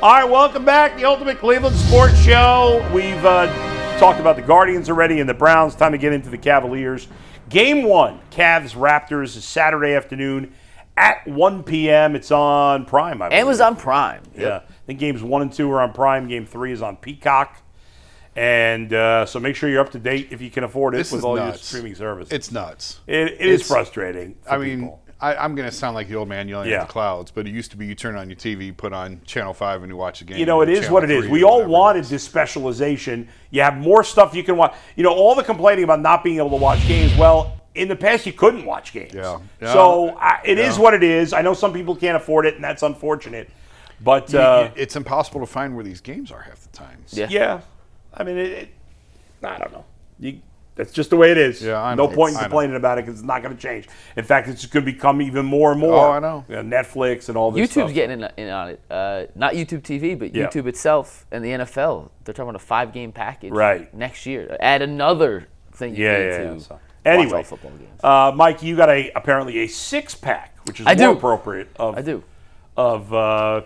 All right, welcome back. The Ultimate Cleveland Sports Show. We've talked about the Guardians already and the Browns. Time to get into the Cavaliers. Game 1, Cavs Raptors, is Saturday afternoon at 1 p.m. It's on Prime, I believe. Amazon Prime. Yeah. I think games 1 and 2 are on Prime. Game 3 is on Peacock. And so make sure you're up to date if you can afford it with all your streaming services. It's nuts. It is frustrating for people. I'm going to sound like the old man yelling at the clouds, but it used to be you turn on your TV, put on Channel 5, and you watch a game. You know, it is what it is. We all wanted this specialization. You have more stuff you can watch. You know, all the complaining about not being able to watch games, well, in the past you couldn't watch games. Yeah. So it is what it is. I know some people can't afford it, and that's unfortunate. But it's impossible to find where these games are half the time. Yeah. I mean, I don't know. That's just the way it is. Yeah, no point in complaining about it because it's not going to change. In fact, it's going to become even more and more. Oh, I know. Netflix and all this stuff. YouTube's getting in on it. Not YouTube TV, but YouTube itself and the NFL. They're talking about a 5-game package next year. Add another thing you need to So, watch all football games. Mike, you got apparently a 6-pack, which is more appropriate of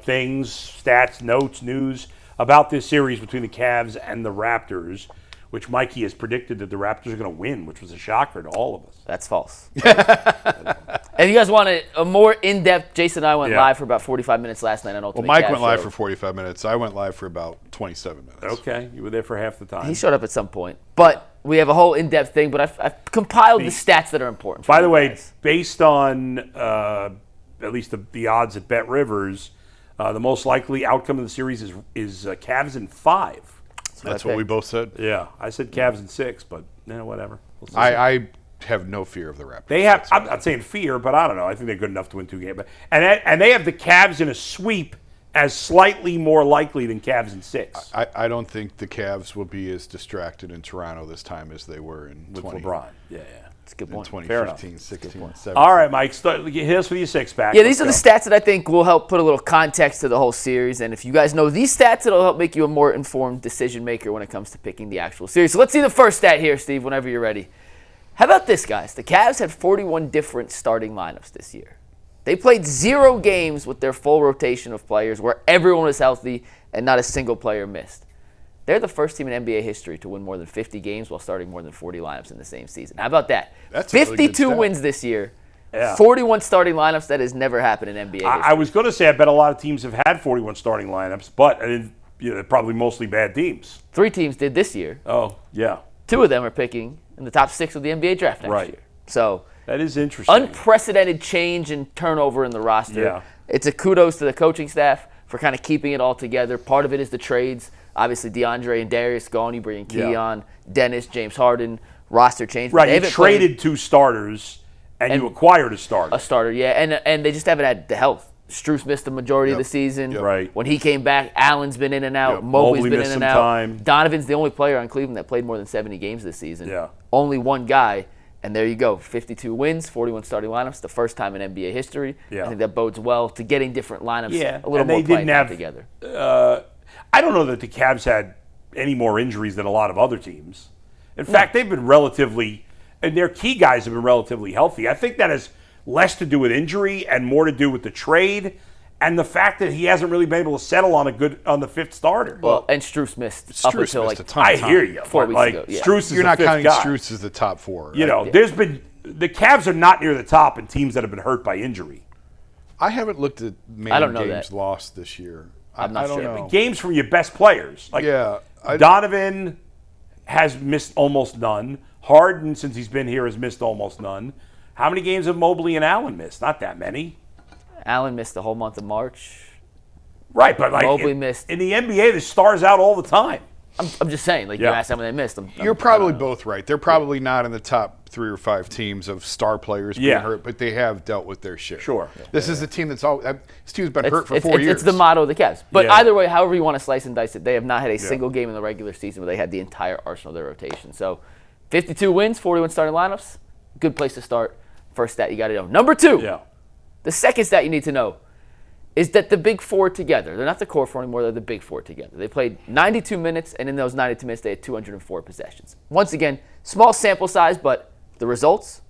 things, stats, notes, news about this series between the Cavs and the Raptors, which Mikey has predicted that the Raptors are going to win, which was a shocker to all of us. That's false. And you guys want a more in-depth, Jason and I went live for about 45 minutes last night on Ultimate Well, Mike Cavs went live show. for 45 minutes. I went live for about 27 minutes. Okay, you were there for half the time. He showed up at some point. But we have a whole in-depth thing, but I've compiled the stats that are important for By the way, guys. based on at least the odds at Bet Rivers, the most likely outcome of the series is Cavs in 5. That's what we both said. Yeah, I said Cavs in 6, but whatever. We'll see. I have no fear of the Raptors. They have. I'm not saying fear, but I don't know. I think they're good enough to win 2 games. And they have the Cavs in a sweep as slightly more likely than Cavs in 6. I don't think the Cavs will be as distracted in Toronto this time as they were in with LeBron. Yeah. That's a good point. 2015, 16, 17. All right, Mike. Hit us with your 6-pack. Yeah, these are the stats that I think will help put a little context to the whole series. And if you guys know these stats, it'll help make you a more informed decision maker when it comes to picking the actual series. So let's see the first stat here, Steve, whenever you're ready. How about this, guys? The Cavs had 41 different starting lineups this year. They played 0 games with their full rotation of players where everyone was healthy and not a single player missed. They're the first team in NBA history to win more than 50 games while starting more than 40 lineups in the same season. How about that? That's 52 wins this year. 41 starting lineups. That has never happened in NBA history. I was going to say I bet a lot of teams have had 41 starting lineups, but they're probably mostly bad teams. 3 teams did this year. Oh, yeah. 2 of them are picking in the top 6 of the NBA draft next year. So that is interesting. Unprecedented change and turnover in the roster. Yeah. It's a kudos to the coaching staff for kind of keeping it all together. Part of it is the trades. Obviously, DeAndre and Darius gone. You bring in Keon, Dennis, James Harden, roster change. Right, you traded 2 starters, and you acquired a starter. A starter, yeah, and they just haven't had the health. Strus missed the majority of the season. Right. When he came back, Allen's been in and out. Mobley's been in and out. Time. Donovan's the only player on Cleveland that played more than 70 games this season. Yeah. Only one guy, and there you go. 52 wins, 41 starting lineups, the first time in NBA history. Yeah. I think that bodes well to getting different lineups a little and more they didn't have together. I don't know that the Cavs had any more injuries than a lot of other teams. In fact, they've been relatively, and their key guys have been relatively healthy. I think that has less to do with injury and more to do with the trade and the fact that he hasn't really been able to settle on the 5th starter. Well, and Strus missed up until like a ton of time. I hear you. 4 weeks ago. Yeah. Strus is You're the not 5th counting guy. Strus as the top 4. Right? You know, there's been the Cavs are not near the top in teams that have been hurt by injury. I haven't looked at games lost this year. I'm not sure. Know. Games from your best players. Like Donovan has missed almost none. Harden, since he's been here, has missed almost none. How many games have Mobley and Allen missed? Not that many. Allen missed the whole month of March. Right, but like Mobley missed. In the NBA, the stars out all the time. I'm just saying, like you asked how many they missed. You're probably both right. They're probably not in the top 3 or 5 teams of star players being hurt, but they have dealt with their shit. Sure. This is a team that's all. This team's been hurt for 4 years. It's the motto of the Cavs. But either way, however you want to slice and dice it, they have not had a single game in the regular season where they had the entire arsenal of their rotation. So 52 wins, 41 starting lineups, good place to start. First stat you got to know. Number 2, the second stat you need to know is that the big 4 together, they're not the core 4 anymore, they're the big 4 together. They played 92 minutes, and in those 92 minutes, they had 204 possessions. Once again, small sample size, but the results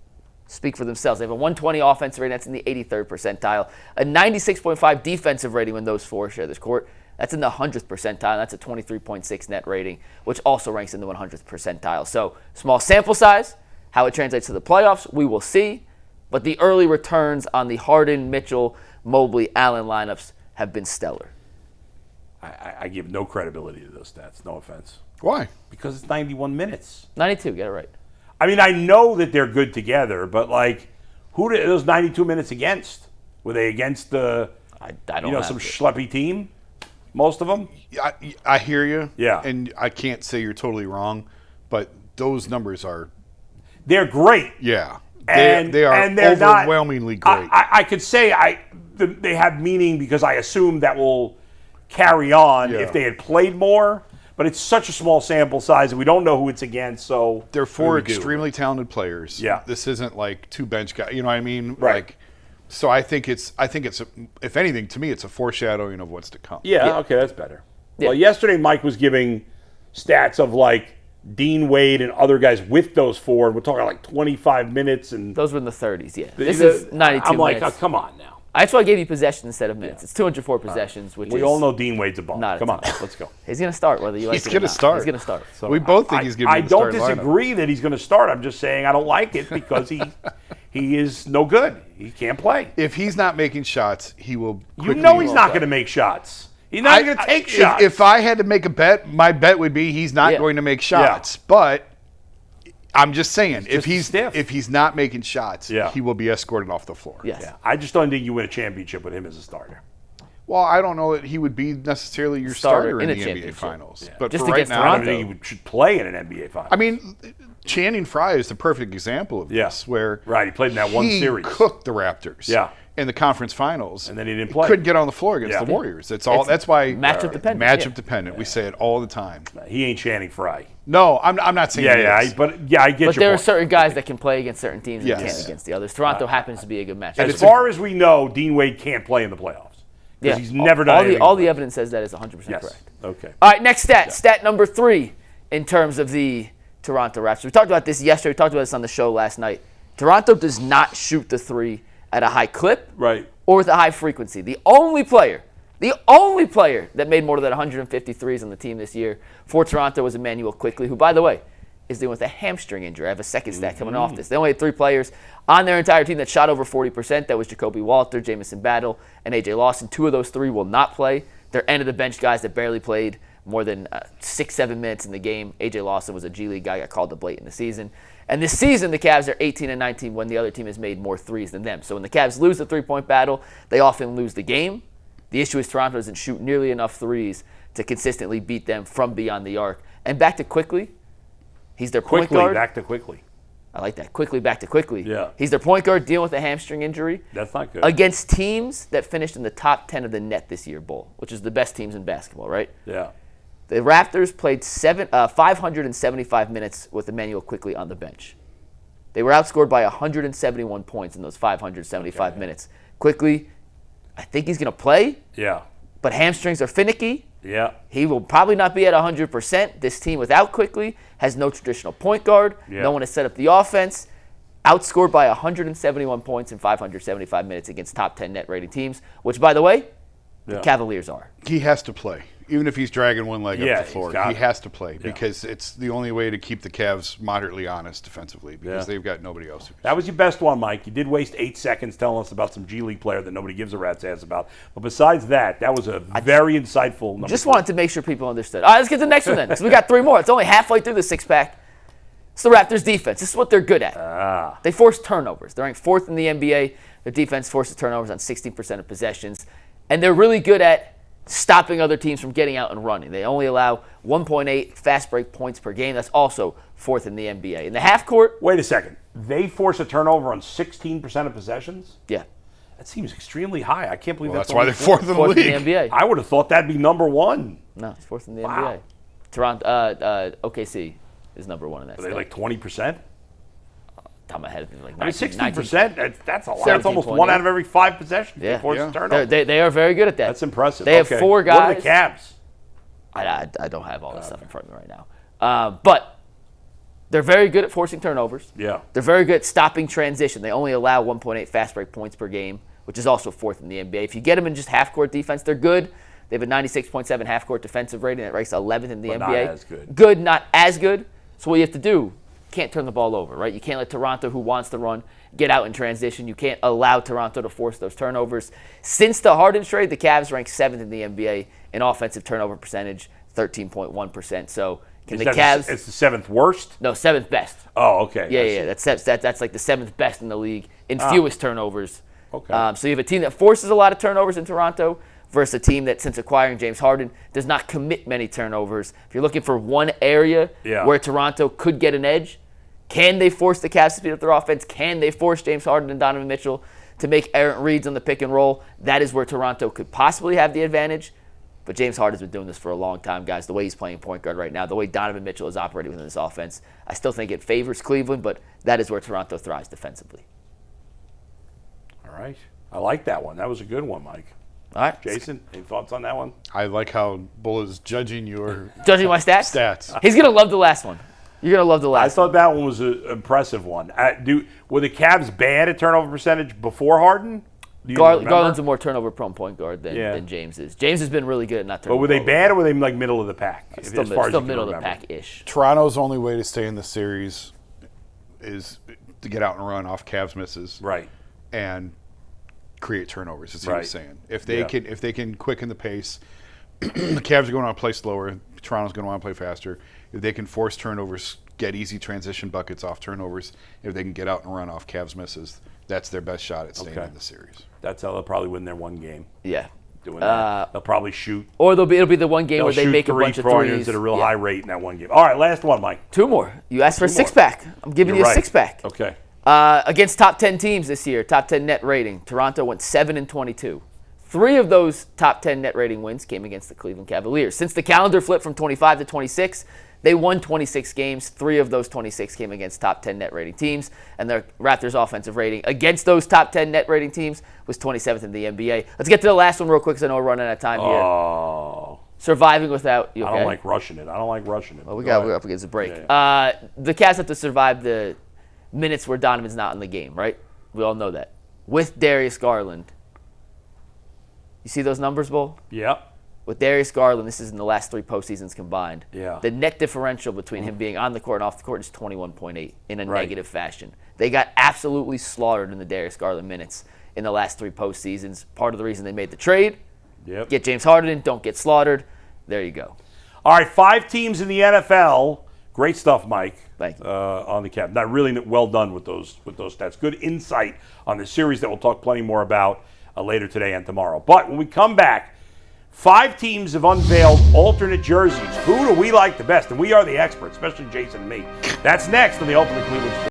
speak for themselves. They have a 120 offensive rating, that's in the 83rd percentile, a 96.5 defensive rating when those 4 share this court, That's in the 100th percentile. That's a 23.6 net rating, which also ranks in the 100th percentile. So small sample size. How it translates to the playoffs, we will see. But the early returns on the Harden, Mitchell, Mobley, Allen lineups have been stellar. I give no credibility to those stats. No offense. Why? Because it's 91 minutes. 92, get it right. I mean, I know that they're good together, but like, who did those 92 minutes against? Were they against the, I don't know, some schleppy team? Most of them. I hear you. Yeah. And I can't say you're totally wrong, but those numbers are. They're great. Yeah. And they are and they're overwhelmingly not, great. I could say they have meaning because I assume that will carry on if they had played more. But it's such a small sample size, and we don't know who it's against. So they're four extremely talented players. Yeah, this isn't like two bench guys. You know what I mean? Right. Like, so I think it's if anything, to me, it's a foreshadowing of what's to come. Yeah. Okay, that's better. Yeah. Well, yesterday Mike was giving stats of like Dean Wade and other guys with those four. We're talking like 25 minutes, and those were in the 30s. Yeah, this is 92 I'm like, minutes. oh, come on now. That's why I gave you possessions instead of minutes. It's 204 possessions, which We all know Dean Wade's a bum. Come on, let's go. He's going to start whether you like it or not. He's going to start. He's going to start. So we both think he's going to be I the don't starting disagree that he's going to start. I'm just saying I don't like it because he is no good. He can't play. If he's not making shots, he will. You know he's not going to make shots. He's not going to take shots. If I had to make a bet, my bet would be he's not going to make shots. Yeah. But I'm just saying, if stiff. he's not making shots, he will be escorted off the floor. Yes. Yeah. I just don't think you win a championship with him as a starter. Well, I don't know that he would be necessarily your starter in the NBA championship. Finals. Yeah. But Just for right against now, I Toronto. don't think he should play in an NBA Finals. I mean, Channing Frye is the perfect example of this, where he played in that one series. He cooked the Raptors. Yeah. In the conference finals, and then he didn't play. Couldn't get on the floor against the Warriors. That's all. That's why matchup dependent. Matchup dependent. We say it all the time. He ain't Channing Frye. No, I'm not saying. I get But your there are point. certain guys that can play against certain teams and Yes. can't against the others. Toronto happens to be a good matchup. As far as we know, Dean Wade can't play in the playoffs because he's never done anything. All the evidence says that is 100% Yes. correct. Okay. All right, next stat. Stat number 3 in terms of the Toronto Raptors. We talked about this yesterday. We talked about this on the show last night. Toronto does not shoot the three at a high clip or with a high frequency. The only player that made more than 150 threes on the team this year for Toronto was Emmanuel Quickley, who, by the way, is dealing with a hamstring injury. I have a second stat coming off this. They only had 3 players on their entire team that shot over 40%. That was Jacoby Walter, Jamison Battle, and A.J. Lawson. 2 of those 3 will not play. They're end-of-the-bench guys that barely played more than 6-7 minutes in the game. A.J. Lawson was a G League guy, got called up late in the season. And this season, the Cavs are 18-19 when the other team has made more threes than them. So when the Cavs lose the three-point battle, they often lose the game. The issue is Toronto doesn't shoot nearly enough threes to consistently beat them from beyond the arc. And back to Quickley, he's their point guard. Back to Quickley. I like that. Quickly, back to Quickley. Yeah. He's their point guard dealing with a hamstring injury. That's not good. Against teams that finished in the top 10 of the net this year, Bull, which is the best teams in basketball, right? Yeah. The Raptors played 575 minutes with Emmanuel Quickley on the bench. They were outscored by 171 points in those 575 minutes. Quickley, I think he's going to play. Yeah. But hamstrings are finicky. Yeah. He will probably not be at 100%. This team without Quickley has no traditional point guard. Yeah. No one to set up the offense. Outscored by 171 points in 575 minutes against top 10 net rating teams, which, by the way, the Cavaliers are. He has to play. Even if he's dragging one leg up the floor, he has to play because it's the only way to keep the Cavs moderately honest defensively because they've got nobody else. That was your best one, Mike. You did waste 8 seconds telling us about some G League player that nobody gives a rat's ass about. But besides that, that was a very insightful number. Just wanted to make sure people understood. All right, let's get to the next one then. So we got 3 more. It's only halfway through the 6-pack. It's the Raptors' defense. This is what they're good at. They force turnovers. They're ranked 4th in the NBA. Their defense forces turnovers on 16% of possessions. And they're really good at stopping other teams from getting out and running. They only allow 1.8 fast break points per game. That's also 4th in the NBA. In the half court... Wait a second. They force a turnover on 16% of possessions? Yeah. That seems extremely high. I can't believe that's why they're 4th in the league. In the NBA. I would have thought that'd be number 1. No, it's 4th in the NBA. Toronto, OKC is number 1 in that. Are they like 20%? Top of my head, like 16%. That's a lot. That's almost 1 out of every 5 possessions. Yeah. They force a turnover. They are very good at that. That's impressive. They have 4 guys. What are the Cavs? I don't have all this stuff in front of me right now. But they're very good at forcing turnovers. Yeah. They're very good at stopping transition. They only allow 1.8 fast break points per game, which is also 4th in the NBA. If you get them in just half-court defense, they're good. They have a 96.7 half-court defensive rating that ranks 11th in the NBA. Not as good. Good, not as good. So what you have to do, can't turn the ball over, right? You can't let Toronto, who wants to run, get out in transition. You can't allow Toronto to force those turnovers. Since the Harden trade, the Cavs rank 7th in the NBA in offensive turnover percentage, 13.1%. So can the Cavs? It's the 7th worst? No, 7th best. Oh, okay. Yeah. That's like the 7th best in the league in fewest turnovers. Okay. So you have a team that forces a lot of turnovers in Toronto versus a team that, since acquiring James Harden, does not commit many turnovers. If you're looking for one area where Toronto could get an edge, can they force the Cavs to speed up their offense? Can they force James Harden and Donovan Mitchell to make errant reads on the pick and roll? That is where Toronto could possibly have the advantage. But James Harden's been doing this for a long time, guys. The way he's playing point guard right now, the way Donovan Mitchell is operating within this offense, I still think it favors Cleveland, but that is where Toronto thrives defensively. All right. I like that one. That was a good one, Mike. All right. Jason, any thoughts on that one? I like how Bull is judging your judging my stats. He's gonna love the last one. You're gonna love the last. I thought that one was an impressive one. Were the Cavs bad at turnover percentage before Harden? Garland's a more turnover-prone point guard than James is. James has been really good at not turning. But were they bad or were they like middle of the pack? Still middle of the pack-ish. Toronto's only way to stay in the series is to get out and run off Cavs misses, right, and create turnovers. As he was saying, if they can quicken the pace, the Cavs are going to want to play slower. Toronto's going to want to play faster. If they can force turnovers, get easy transition buckets off turnovers, if they can get out and run off Cavs misses, that's their best shot at staying in the series. That's how they'll probably win their one game. Yeah. Doing that. They'll probably shoot. Or it'll be the one game where they make a bunch of threes at a real high rate in that one game. All right, last one, Mike. 2 more. You asked for a six-pack. I'm giving you a six-pack. Okay. Against top 10 teams this year, top 10 net rating, Toronto went 7-22. 3 of those top 10 net rating wins came against the Cleveland Cavaliers. Since the calendar flipped from 25 to 26, they won 26 games. 3 of those 26 came against top 10 net rating teams. And the Raptors' offensive rating against those top 10 net rating teams was 27th in the NBA. Let's get to the last one real quick because I know we're running out of time here. Oh. Surviving without you. Okay? I don't like rushing it. Well, we're up against a break. Yeah. The Cavs have to survive the minutes where Donovan's not in the game, right? We all know that. With Darius Garland. You see those numbers, Bull? Yep. With Darius Garland, this is in the last 3 postseasons combined. Yeah. The net differential between him being on the court and off the court is 21.8 in a negative fashion. They got absolutely slaughtered in the Darius Garland minutes in the last 3 postseasons. Part of the reason they made the trade. Yep. Get James Harden in, don't get slaughtered. There you go. All right, 5 teams in the NFL. Great stuff, Mike. Thank you. On the Cavs. Not really well done with those stats. Good insight on the series that we'll talk plenty more about later today and tomorrow. But when we come back, 5 teams have unveiled alternate jerseys. Who do we like the best? And we are the experts, especially Jason and me. That's next on the Ultimate Cleveland Sports.